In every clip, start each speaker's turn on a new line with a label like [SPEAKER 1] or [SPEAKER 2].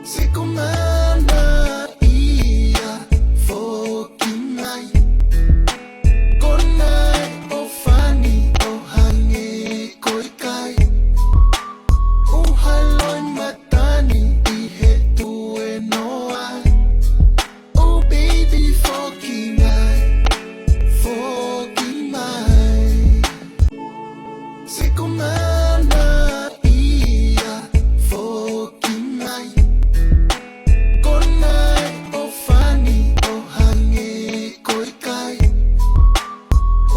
[SPEAKER 1] Se kumana ia fokinai Konai o fani o hangi koikai Uhaloi matani I he tue noa Oh baby fokinai Se kumana ia fokinai Konai o fani o hangi koikai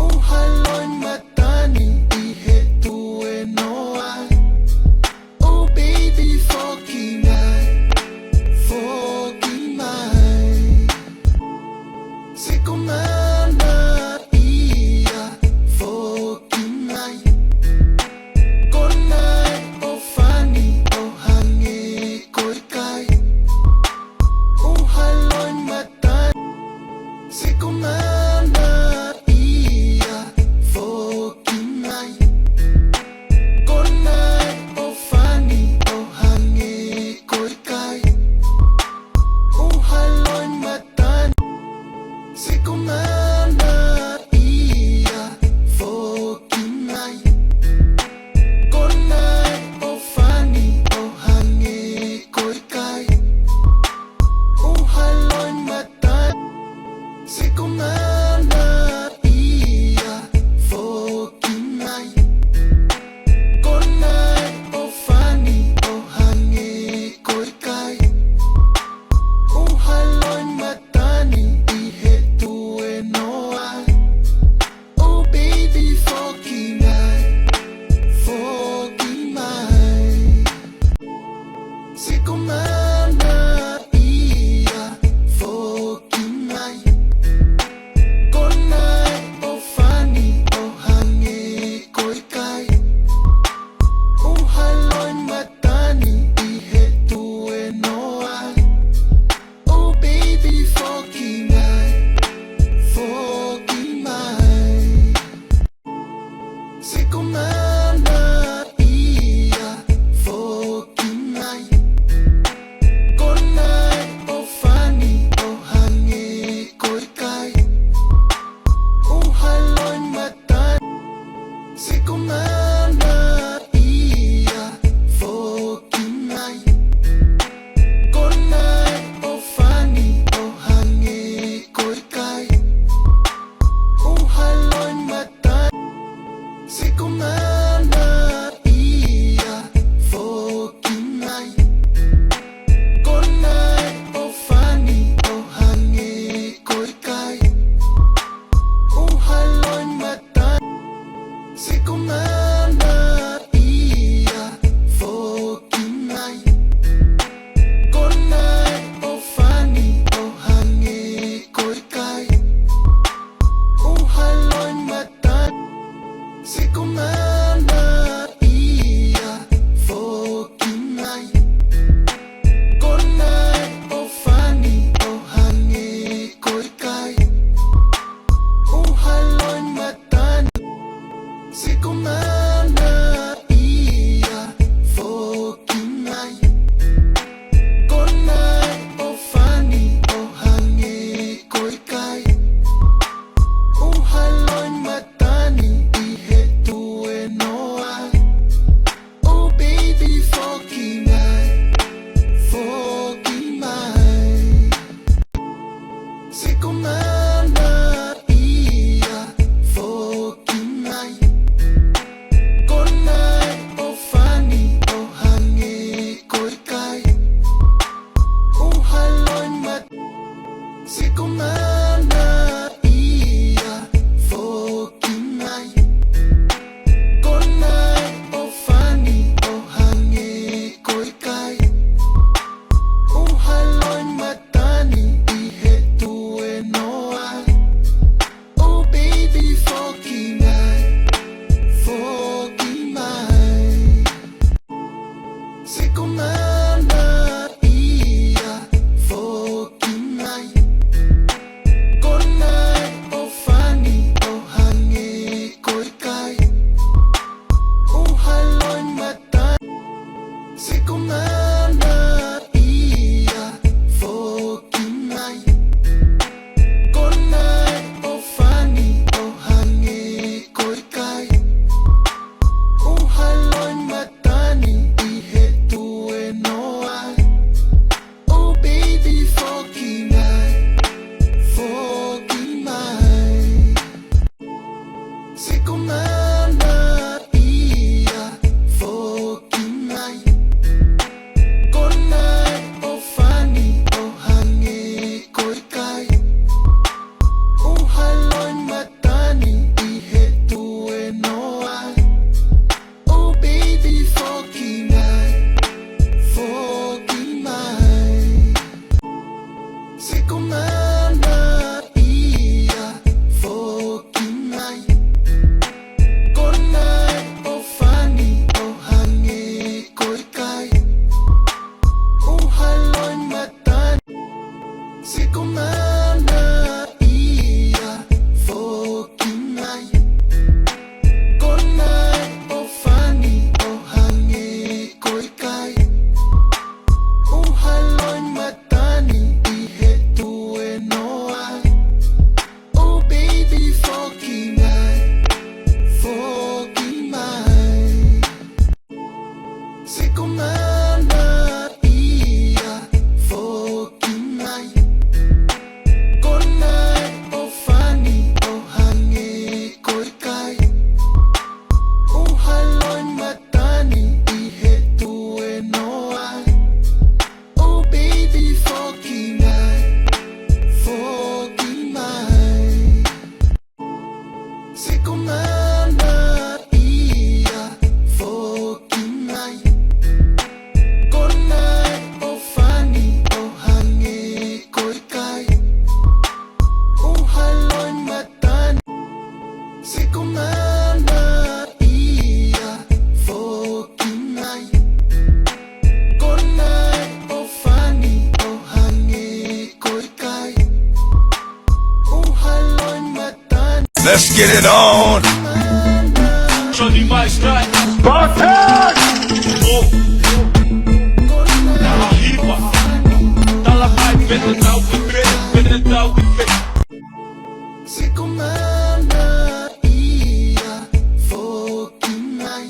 [SPEAKER 1] Uhaloi matani I he tue noa Oh baby fokinai Se kumana ia fokinai Konai o fani o hangi koikai Uhaloi matani Se kumana ia fokinai Konai o fani o hangi koikai Uhaloi matani Se kumana ia fokinai Konai o fani o hangi koikai Uhaloi matani Se kumana ia fokinai Konai o fani o hangi koikai Uhaloi matani I he tue noa Oh baby fokinai Se kumana ia fokinai Konai o fani o hangi koikai Uhaloi matani I he tue noa Oh baby fokinai Se kumana ia fokinai Let's get it on.
[SPEAKER 2] Johnny Maestrat Spartan Oh Nakahipa Talakay Better now we better now we
[SPEAKER 1] Sikumana iya Fokinay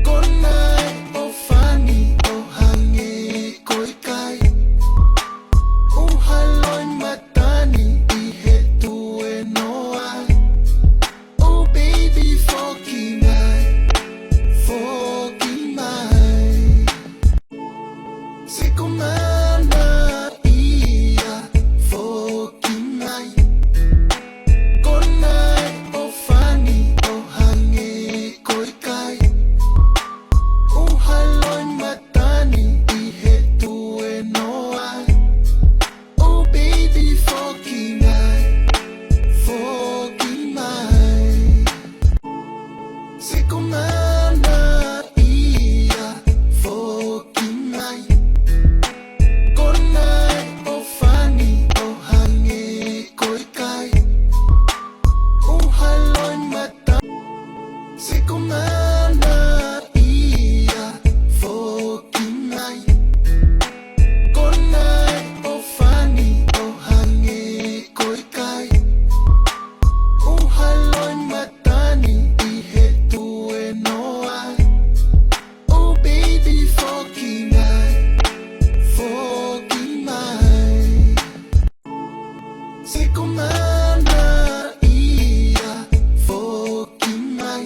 [SPEAKER 1] Konay o fani o hangi ko'y kay Uhaloy matani ihetue noay Oh baby Fokinay Fokinay Sikumana iya Fokinay Konay o fani o hangi ko'y kay Uhaloy matani ihetue noay Oh baby Fokinay Fokinay Sikumana iya Fokinay Konay o fani o hangi ko'y kay Uhaloy mata Sikumana iya Fokinay Konay o fani o hangi ko'y kay Uhaloy matani ihetue noay Oh baby Fokinay Fokinay Sikumana iya Fokinay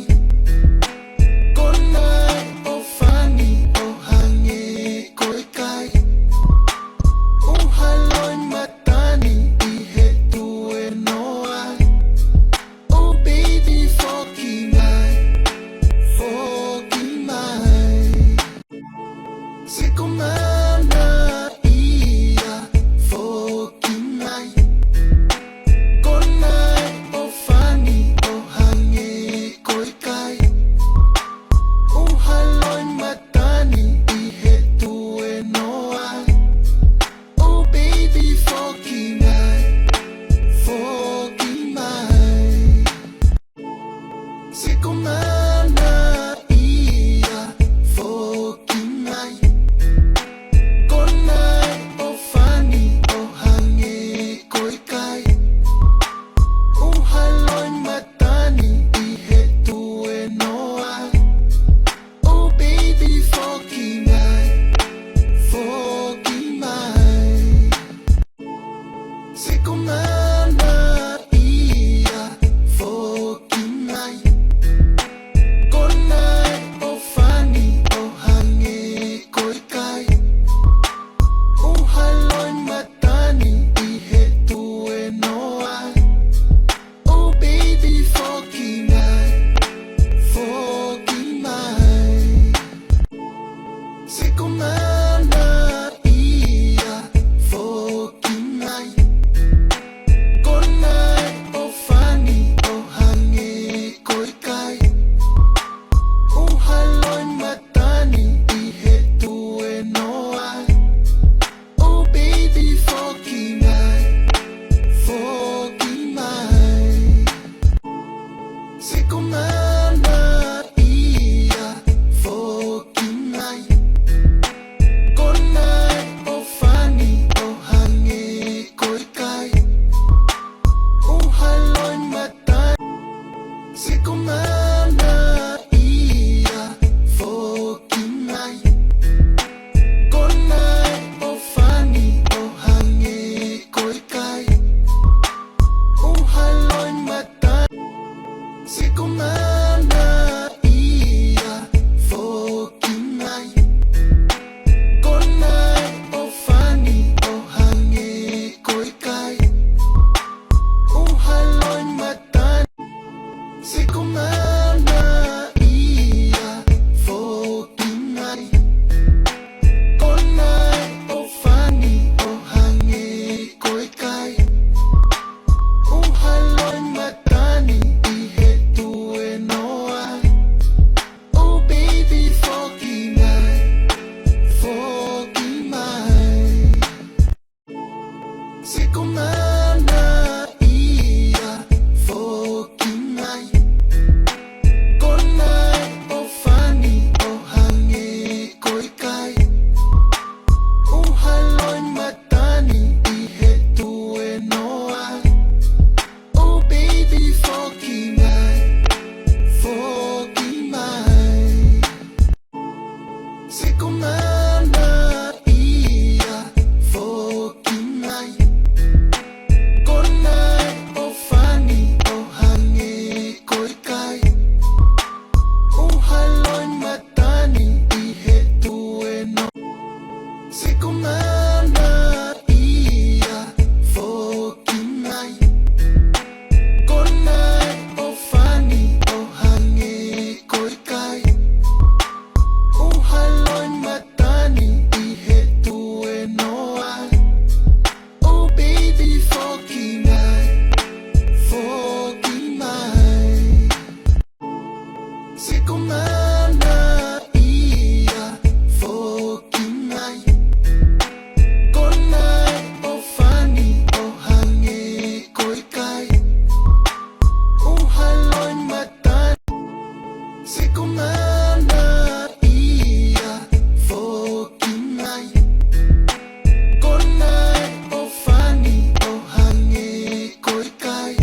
[SPEAKER 1] Konay o fani o hangi ko'y kay Uhaloy matani ihetue noay Oh baby Fokinay Fokinay Sikumana iya Fokinay Konay o fani o hangi ko'y kay Uhaloy matani ihetue noay Oh baby Fokinay Fokinay Sikumana iya Fokinay kumana ia fokinai konai o fani o hange koikai o haloi matani I he tue noa oh baby fokinai fokimai se kumana ia fokinai konai o fani o hange koikai o haloi matani se kumana ia fokinai konai o fani o hange koikai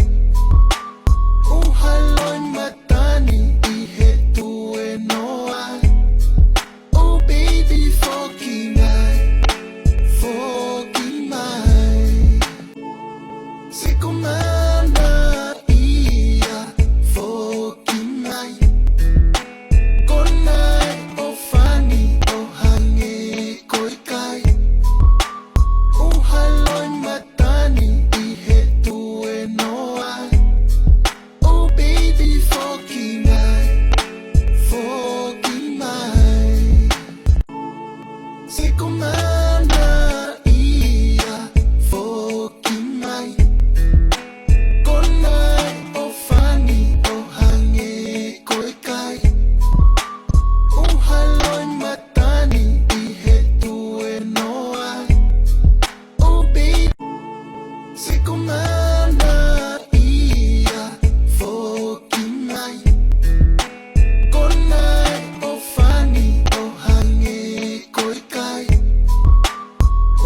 [SPEAKER 1] o haloi matani I he tue noa oh baby fokinai fokimai se kumana ia fokinai konai o fani o hange koikai o haloi matani I he tue noa oh baby fokinai fokimai se kumana ia fokimai konai o fani o hange koikai o haloi matani I he tue noa oh baby se kumana ia fokinai konai o fani o hange koikai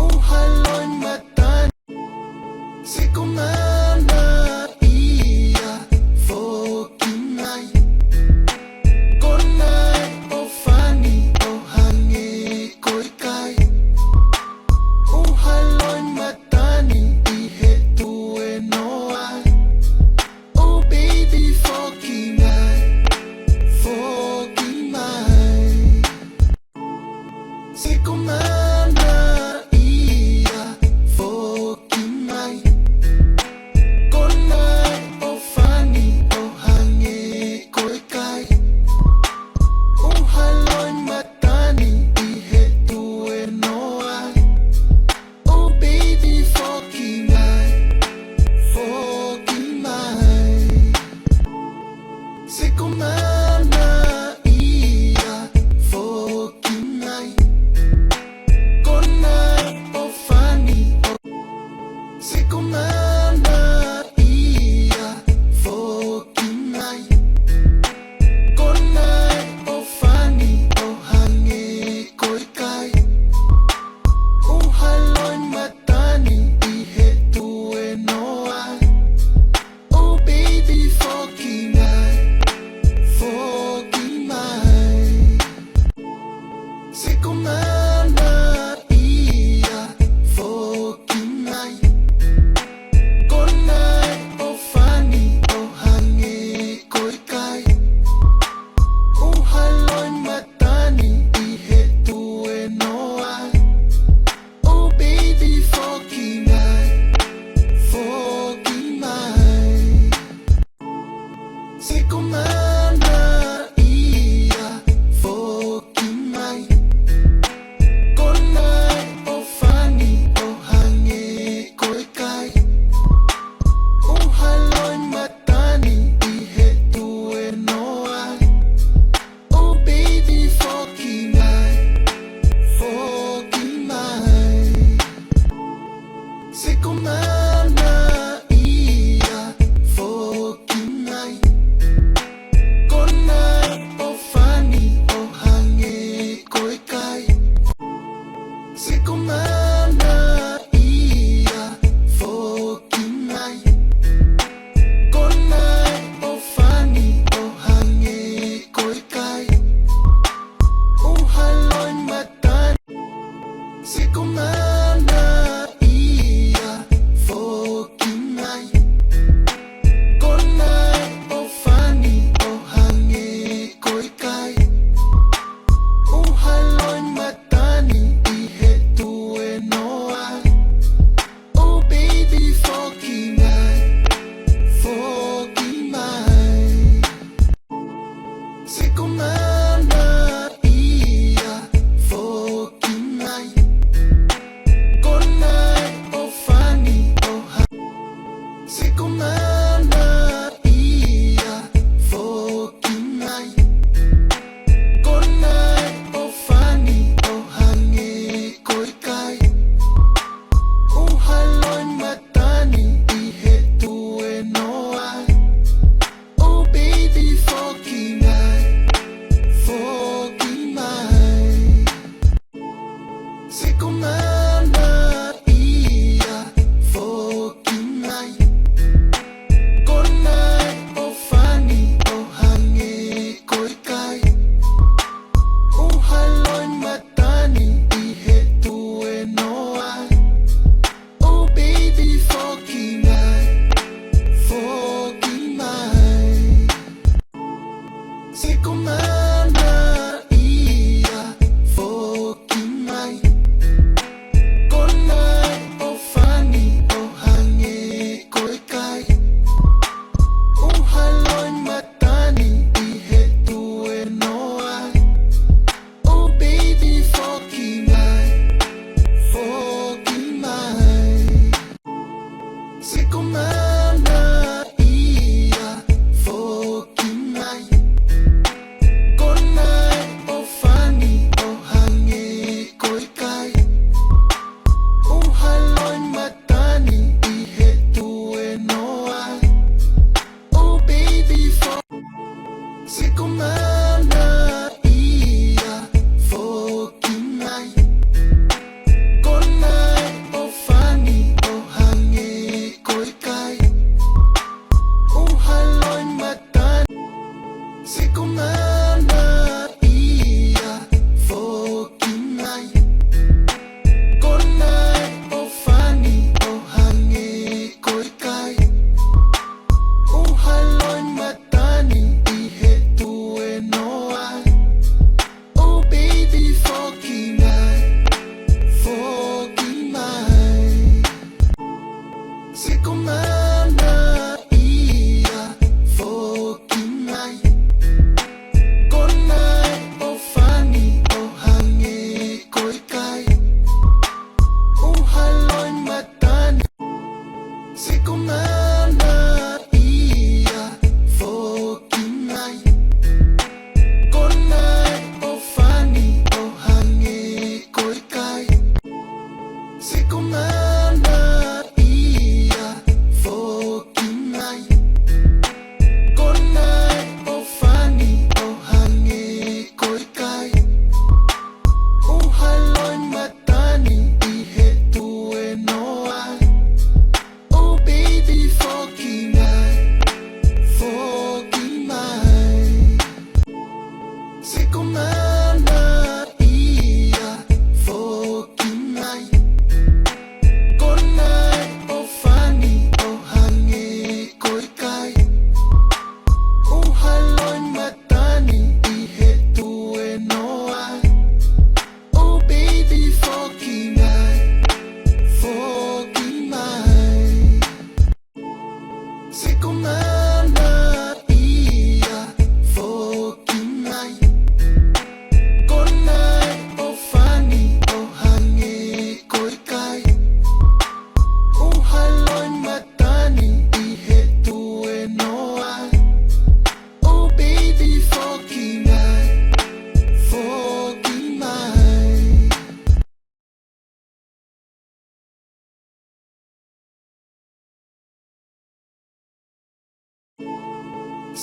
[SPEAKER 1] o haloi matani se kumana ia fokinai konai o fani o hange koikai o haloi matani I he tue noa oh baby fokinai fokimai se kumana ia fokimai konai o fani o hange koikai o haloi matani I he tue noa oh baby fokinai fokimai se kumana ia fokinai konai o fani o se kumana ia fokinai konai o fani o hange koikai o haloi matani I he tue noa oh baby fokinai fokimai se kumana ia fokinai konai o fani o hange koikai o haloi matani I he tue noa oh baby fokinai fokimai se kumana ia fokimai konai o fani o hange koikai o haloi matani I he tue noa oh baby fokinai fokimai se kumana ia fokinai konai o fani o hange koikai se kumana ia fokinai konai o fani o hange koikai o haloi matani se kumana ia fokinai konai o fani o hange koikai o haloi matani I he tue Sikumana ia fokinai Konai o fani o hange koikai Uhaloi matani I hetue noai Oh baby fokinai Fokinai Sikumana ia fokinai Konai o fani o hange koikai Uhaloi matani I hetue noai Oh baby fokinai Fokinai Sikumana ia fokinai Konai o fani o hange koikai Uhaloi matani I hetue noai Oh baby Sikumana ia fokinai Konai o fani o hange koikai Uhaloi matani Sikumana ia fokinai Konai o fani o hange koikai Uhaloi matani I hetue noai Oh baby fokinai Fokinai Sikumana ia fokinai Konai o fani o hange koikai Uhaloi matani Sikumana ia fokinai Konai o fani o hange koikai Sikumana ia fokinai Konai o fani o hange koikai Uhaloi matani I hetue noai Oh baby fokinai Fokinai Sikumana ia fokinai Konai o fani o hange koikai Uhaloi matani I hetue noai Oh baby fokinai Fokinai Sikumana ia fokinai Konai o fani o hange koikai Uhaloi matani I hetue noai Oh baby fokinai Fokinai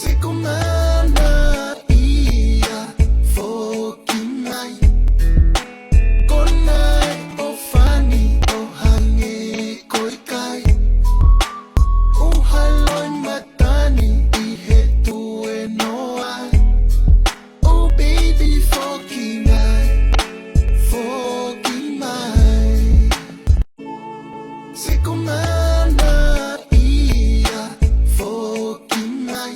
[SPEAKER 1] Sikumana ia fokinai Konai o fani o hange koikai Uhaloi matani I hetue noai Oh baby fokinai Fokinai Sikumana ia fokinai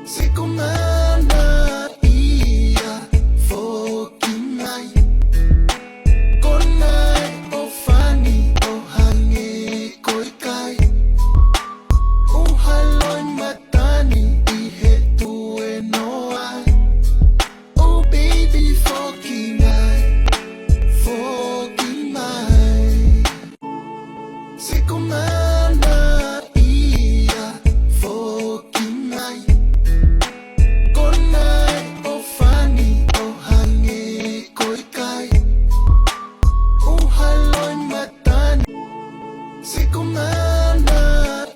[SPEAKER 1] Sikumana ia fokinai Konai o fani o hange koikai Uhaloi matani I hetue noai Oh baby fokinai Fokinai Sikumana ia fokinai Konai o fani o hange koikai Uhaloi matani Sikumana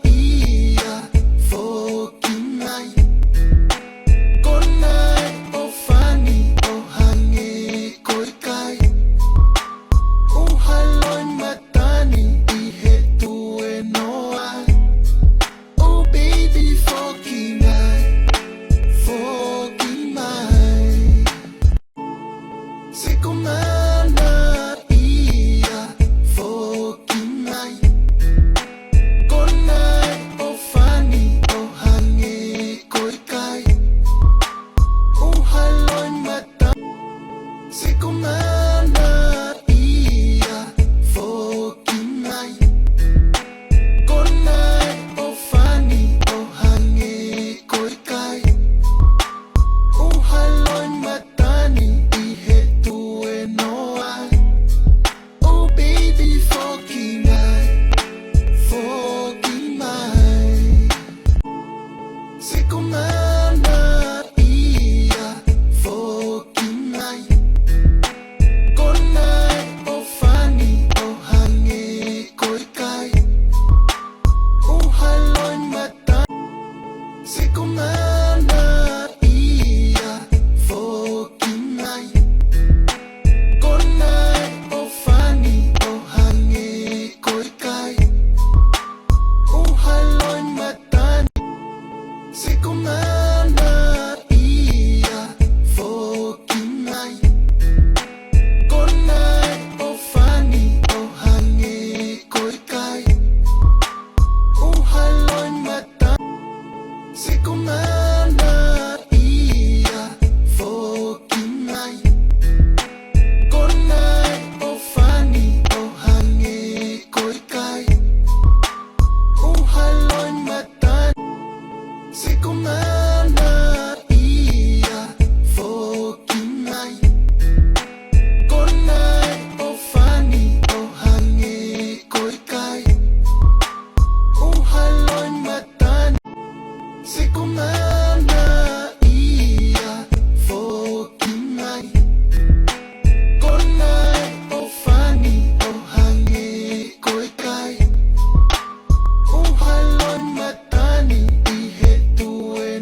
[SPEAKER 1] ia fokinai Konai o fani o hange koikai Uhaloi matani I hetue noai Oh baby fokinai Fokinai Sikumana ia fokinai Konai o fani o hange koikai Uhaloi matani Sikumana ia fokinai Konai o fani o hange koikai Uhaloi matani I hetue noai Oh baby fokinai Fokinai Sikumana ia fokinai Konai o fani o hange koikai Uhaloi matani Sikumana ia fokinai Konai o fani o hange koikai Uhaloi matani Sikumana ia fokinai Konai o fani o hange koikai Uhaloi matani Sikumana ia fokinai Konai o fani o hange koikai Uhaloi matani Sikumana ia fokinai Konai o fani o hange koikai Uhaloi matani Sikumana ia fokinai Konai o fani o hange koikai Uhaloi matani I hetue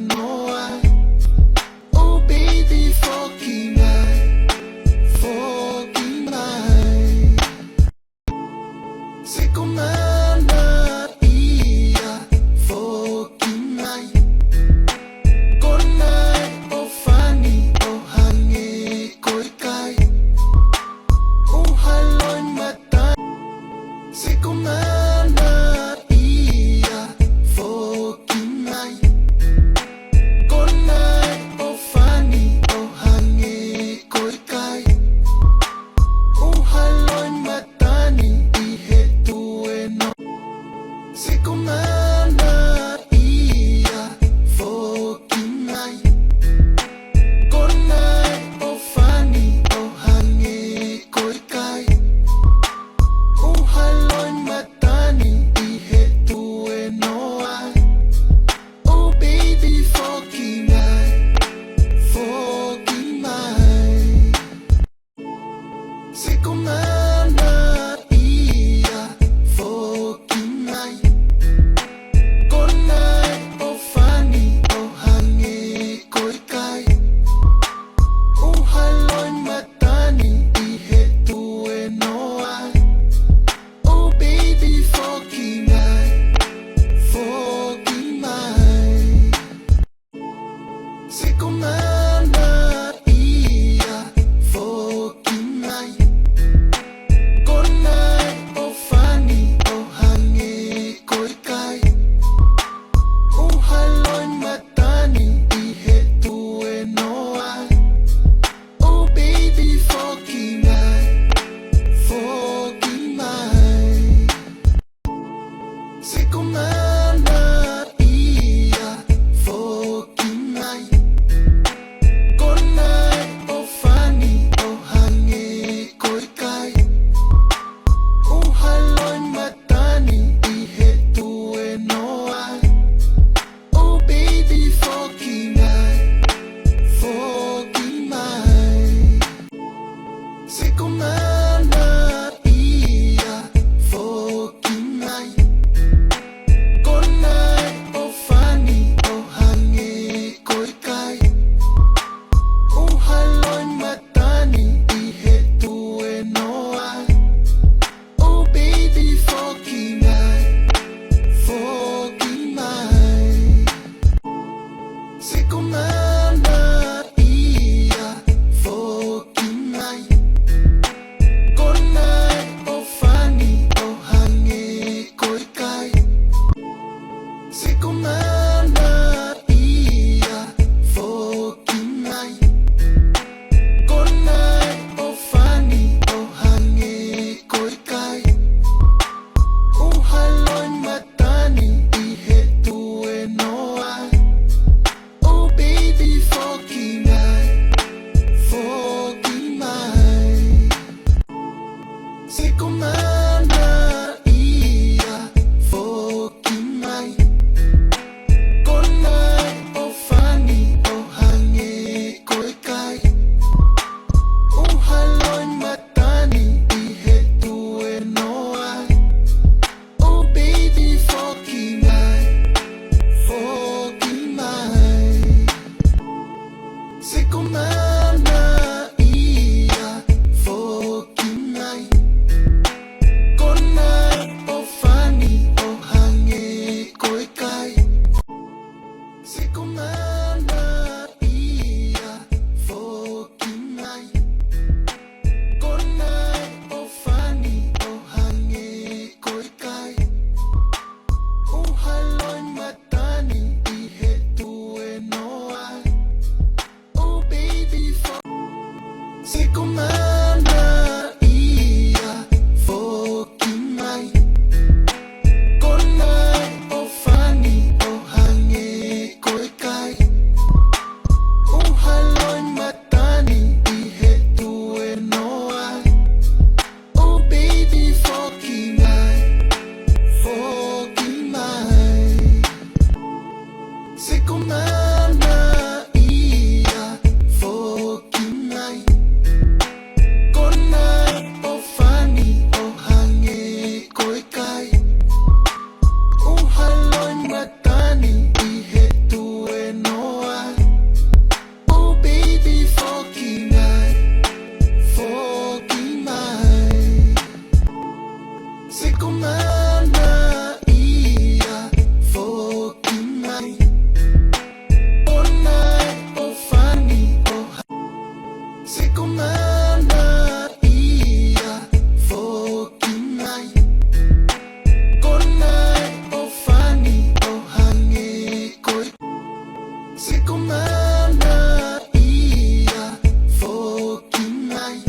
[SPEAKER 1] Sikumana iya fokinai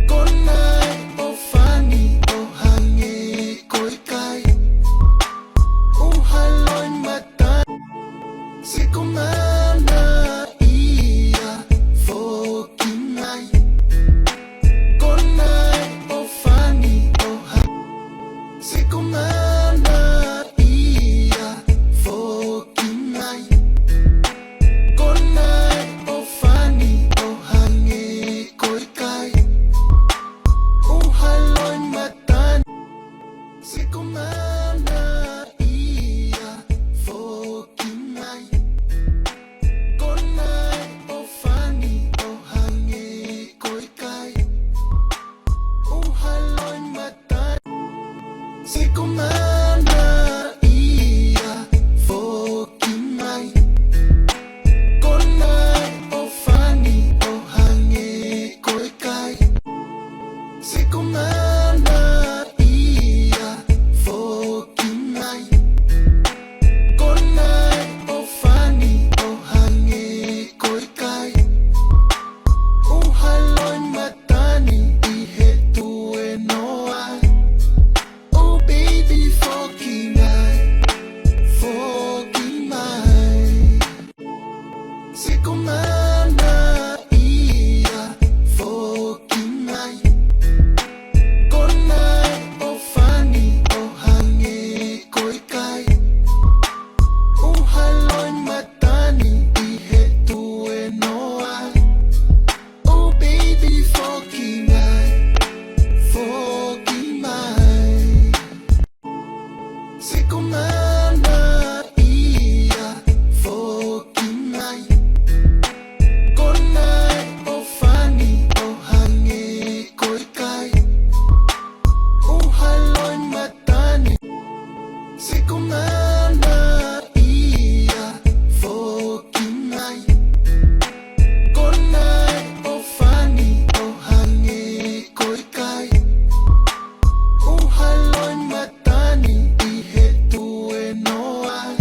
[SPEAKER 1] Konai o fani o hange koikai Uhaloy mata Sikumana iya fokinai Konai o fani o hange Sikumana iya fokinai Konai o fani o hange koikai Uhaloy matan Sikumana iya fokinai Konai o fani o hange koikai Uhaloy matan Sikumana iya fokinai Konai o fani o hange koikai Sikumana iya fokinai Konai o fani o hange koikai Uhaloy matani ihetue noai Oh baby fokinai fokinai Sikumana iya fokinai Konai o fani o hange koikai Uhaloy matani ihetue noai Oh baby fokinai fokinai Sikumana iya fokinai Konai o fani o hange koikai Uhaloy matani Sikumana iya fokinai Konai o fani o hange koikai Uhaloy matani ihetue noai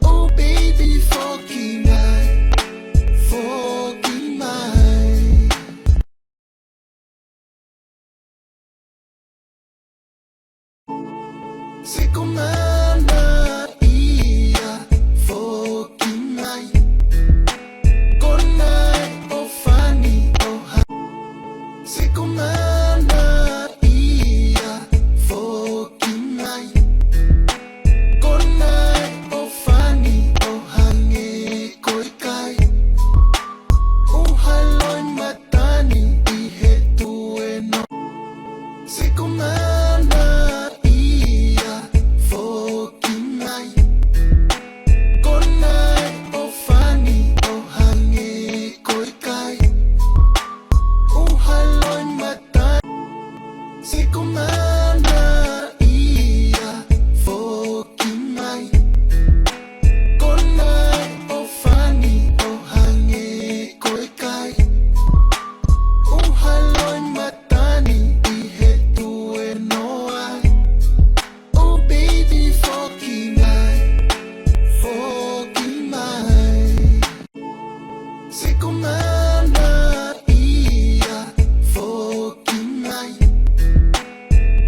[SPEAKER 1] Oh baby fokinai fokinai Sikumana iya fokinai Konai o fani o hange Sikumana iya fokinai Konai o fani o hange koikai Uhaloy matani ihetue no Sikumana iya fokinai Konai o fani o hange koikai Uhaloy matani Sikumana iya fokinai Konai o fani o hange koikai Uhaloy matani ihetue noai Oh baby fokinai fokinai Sikumana iya fokinai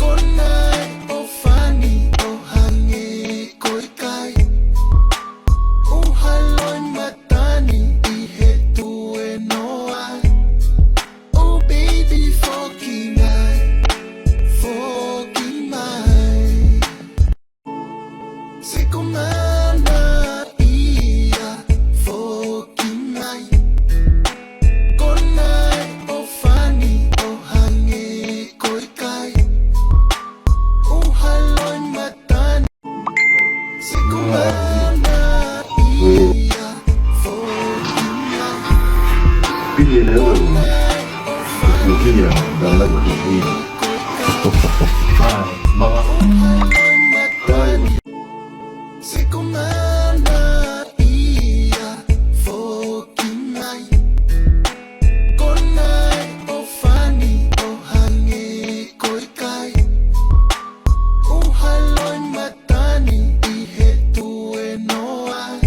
[SPEAKER 1] Konai o fani o hange koikai Uhaloy matani ihetue noai Oh baby fokinai fokinai Sikumana iya fokinai Konai o fani o hange koikai Uhaloy matani Sikumana iya fokinai
[SPEAKER 3] Pilih level
[SPEAKER 1] Konai o fani
[SPEAKER 3] mungkin ya dalam ini. Mga
[SPEAKER 1] Uhaloy matani Sikumana iya fokinai Konai o fani o hange koikai Uhaloy matani ihetue noai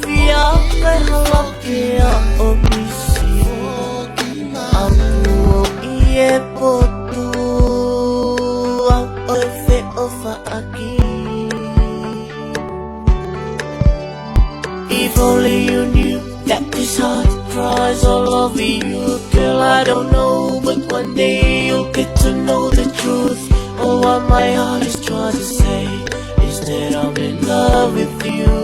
[SPEAKER 4] via kay halap kaya omisi Aku iye potu ang ofe ofa aki If only you knew that this heart cries all over you Girl, I don't know, but one day you'll get to know the truth Oh, what my heart is trying to say is that I'm in love with you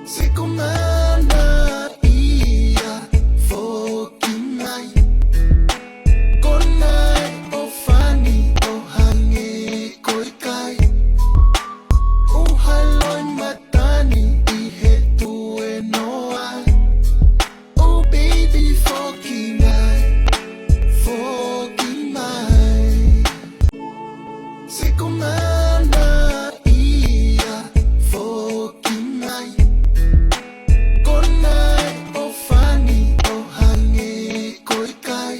[SPEAKER 1] Se comanda ia fokinai Konai o fani o hangi koikai O haloi matani I he tue noa Oh baby fokinai Se comanda ia fokinai Konai o fani o hangi koikai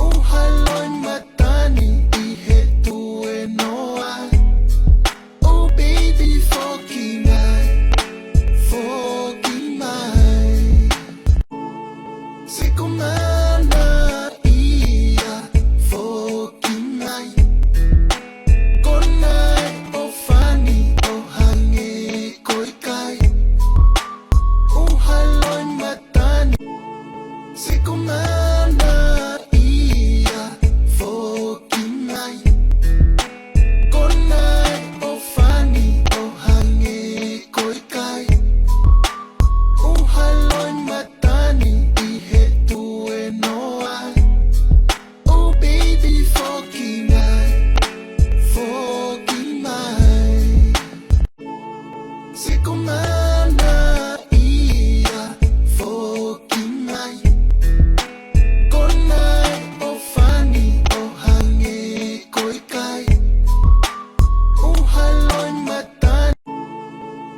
[SPEAKER 1] O haloi matani I he tue noa Oh baby fokinai Se comanda ia fokinai Konai o fani o hangi koikai O haloi matani Se comanda ia fokinai Konai o fani o hangi koikai O haloi matani I he tue noa Oh baby fokinai Se comanda ia fokinai Konai o fani o hangi koikai O haloi matani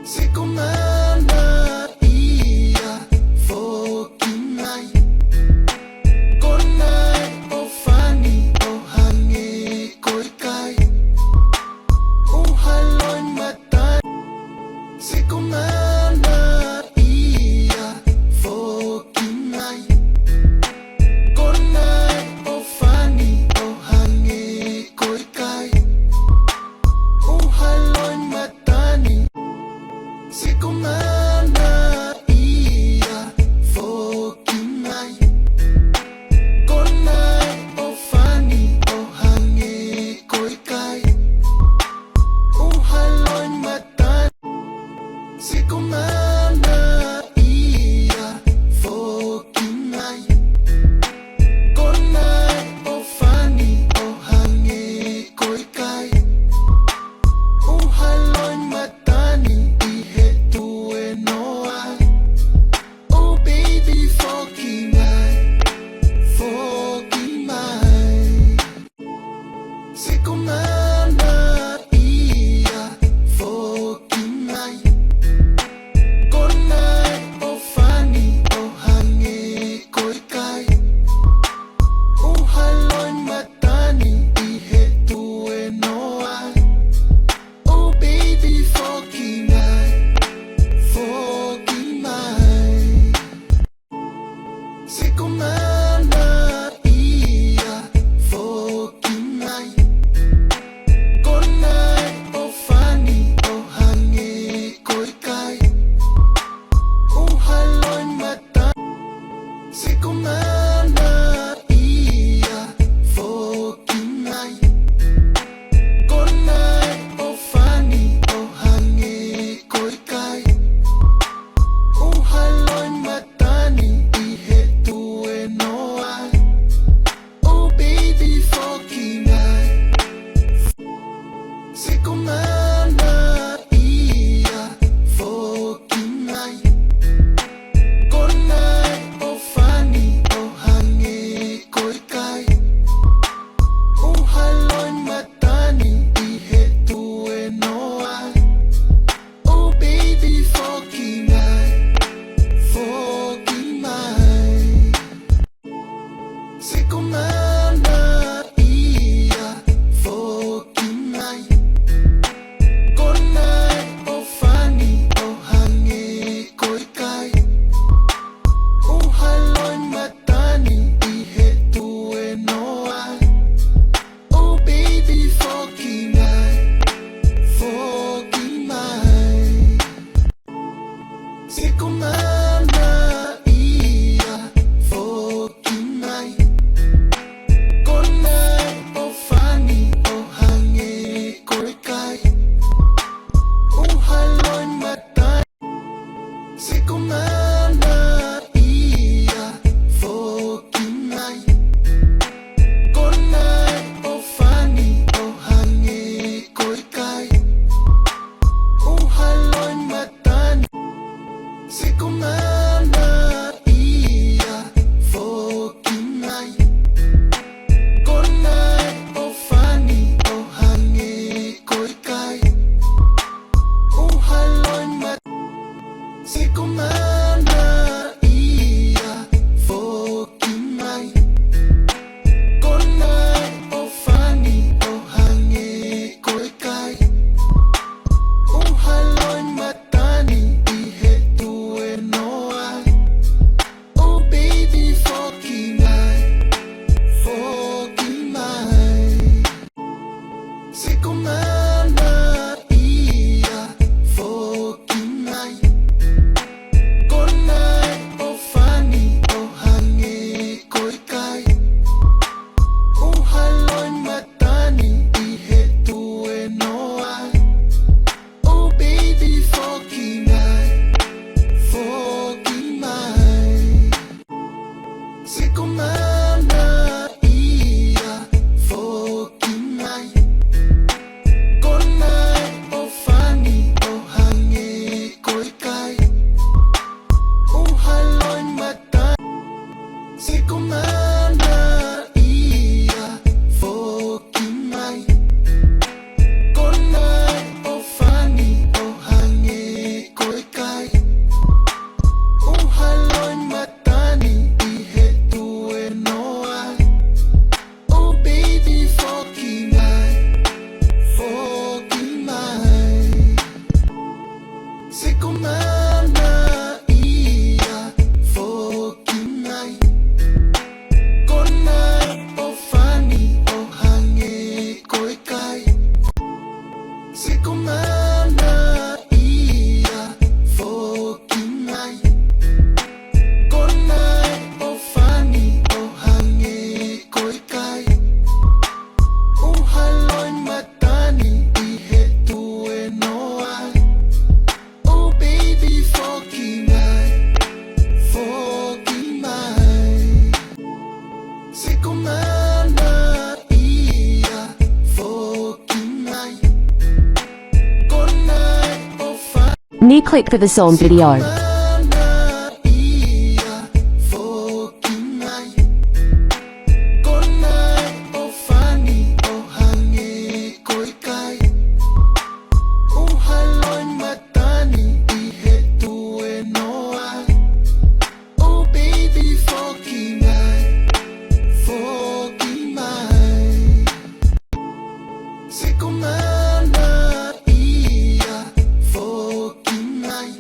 [SPEAKER 1] Se comanda ia fokinai Konai o fani o hangi koikai O haloi matani Se comanda ia fokinai Konai o fani o hangi koikai O haloi matani Se comanda ia fokinai Konai o fani o hangi koikai O haloi matani Se comanda ia fokinai Konai o fani o hangi koikai O haloi matani I he tue noa Oh baby fokinai Se comanda ia fokinai Konai o fani o hangi koikai O haloi matani I he tue noa Oh baby fokinai Se comanda ia fokinai Konai o fani o hangi koikai O haloi matani Se comanda ia fokinai Konai o fani o hangi koikai O haloi matani I he tue noa Oh baby fokinai Se comanda ia fokinai Konai o fani o hangi koikai O haloi matani I he tue noa Oh baby fokinai Se comanda ia fokinai Sekumana ia fokimai Konai o fani o hange koikai Uhaloi matani I hetue noai Oh baby fokimai Sekumana ia fokimai Konai o fani o hange koikai Sekumana ia fokimai Konai o fani o hange koikai Uhaloi matani I hetue noai Oh baby fokimai Sekumana ia fokimai Konai o fani
[SPEAKER 5] New clip for the song video.
[SPEAKER 1] ia fokimai Konai o fani o hange koikai Uhaloi matani I hetue noai Oh baby fokimai Sekumana ia fokimai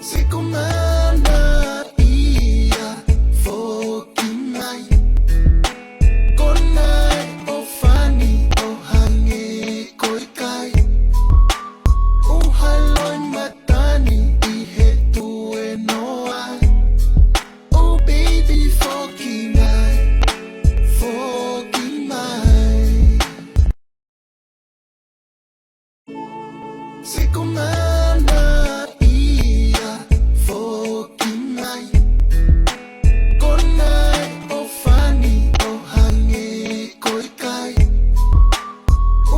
[SPEAKER 1] Sekumana ia fokimai Konai o fani o hange koikai Uhaloi matani I hetue noai Oh baby fokinai Fokimai Sekumana ia fokimai Konai o fani o hange koikai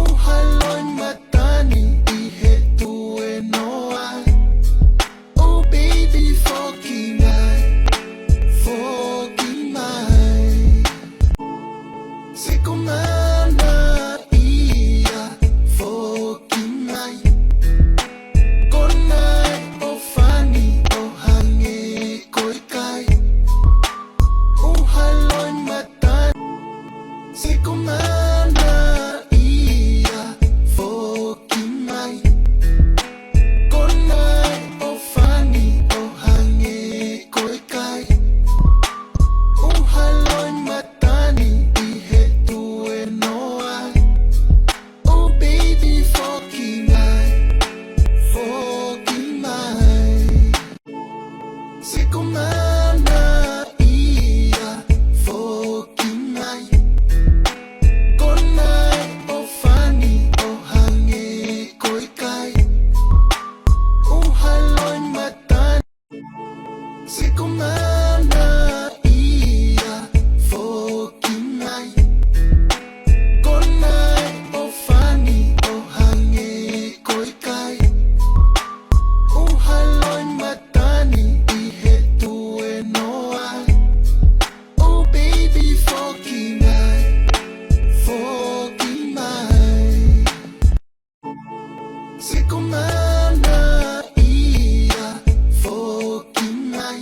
[SPEAKER 1] Uhaloi matani I hetue noai Oh baby fokinai Fokimai Sekumana ia fokimai Konai o fani o hange koikai Uhaloi matani Sekumana ia fokimai Konai o fani o hange koikai Uhaloi matani I hetue noai Oh baby fokinai Fokimai Sekumana ia fokimai Konai o fani o hange koikai Uhaloi matani Sekumana ia fokimai Konai o fani o hange koikai Uhaloi matani I hetue noai Oh baby fokinai Fokimai Sekumana ia fokimai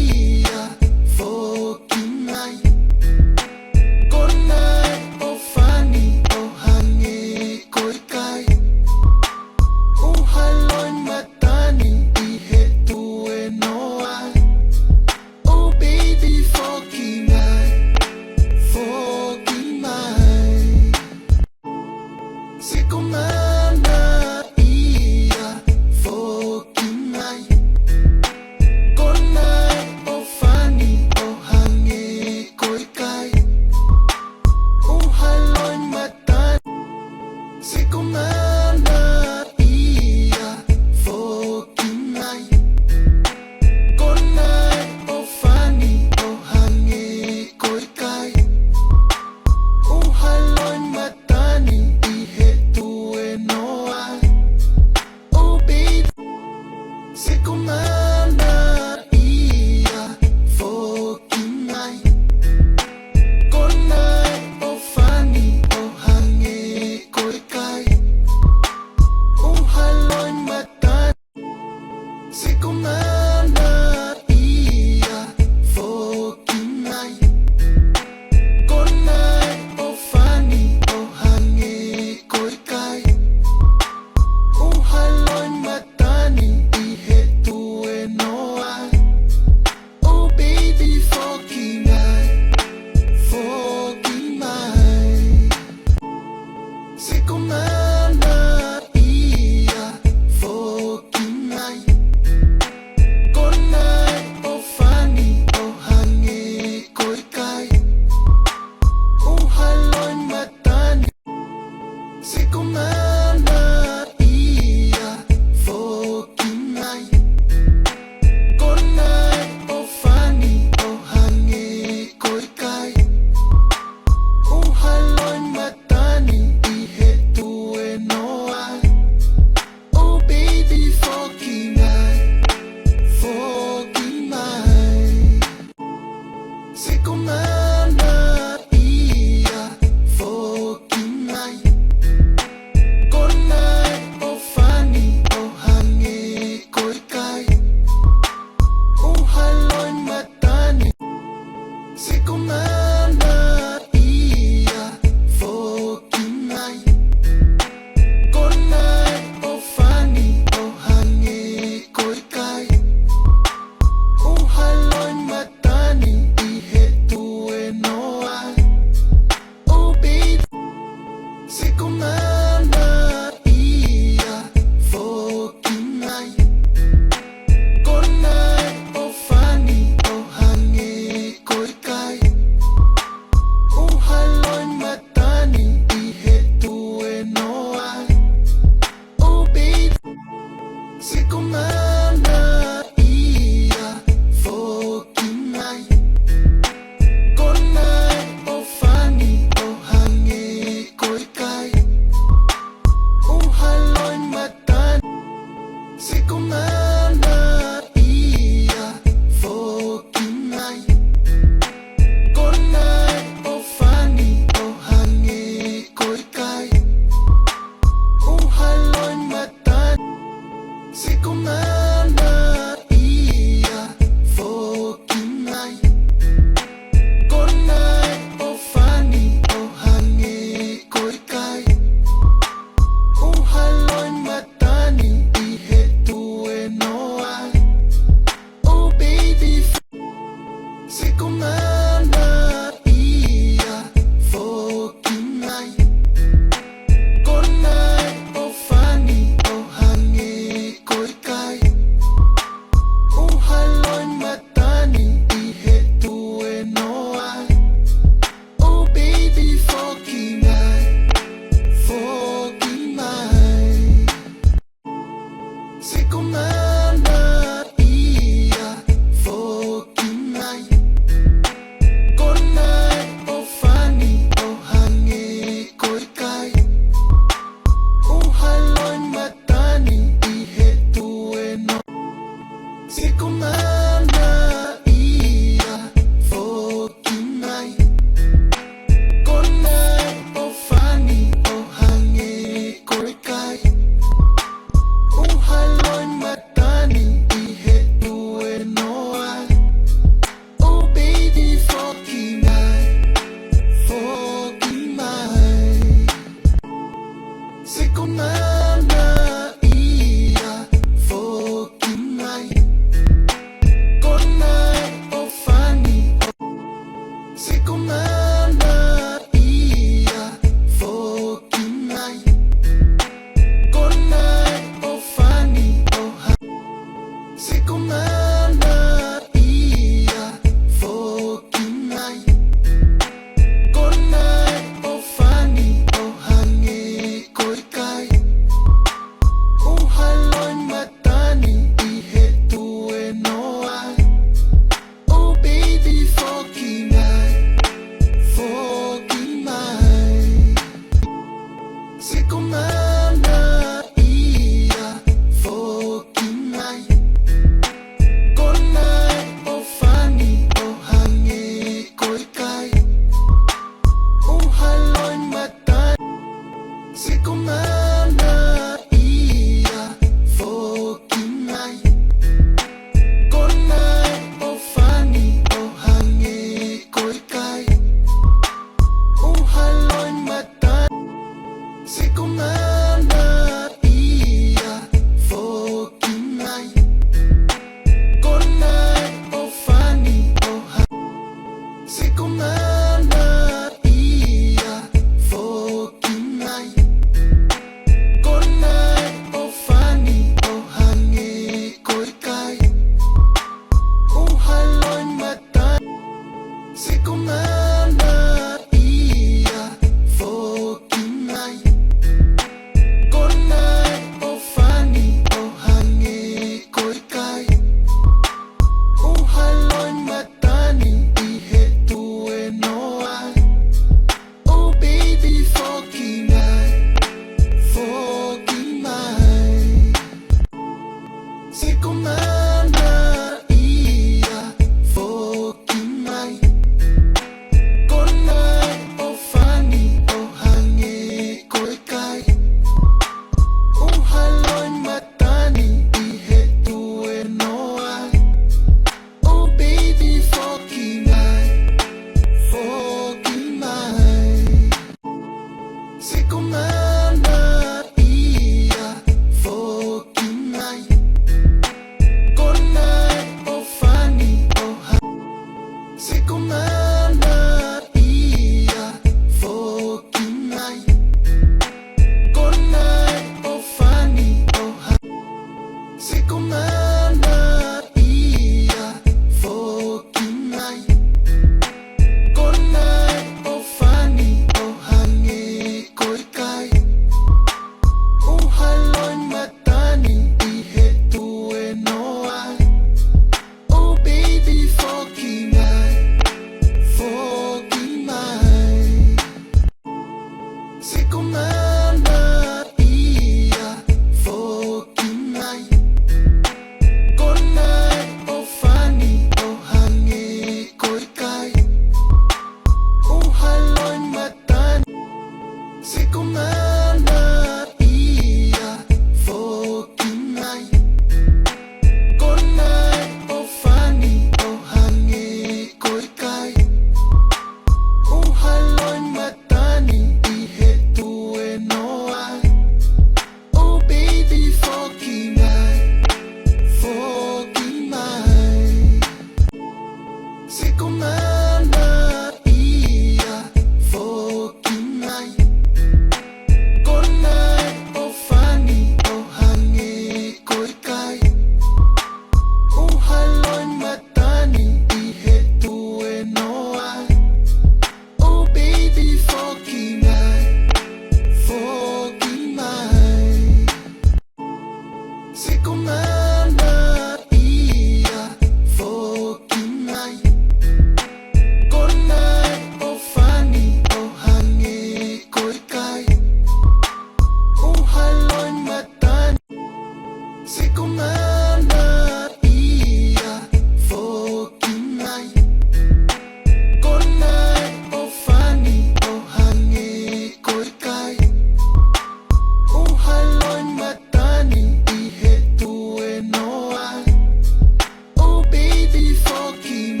[SPEAKER 1] も君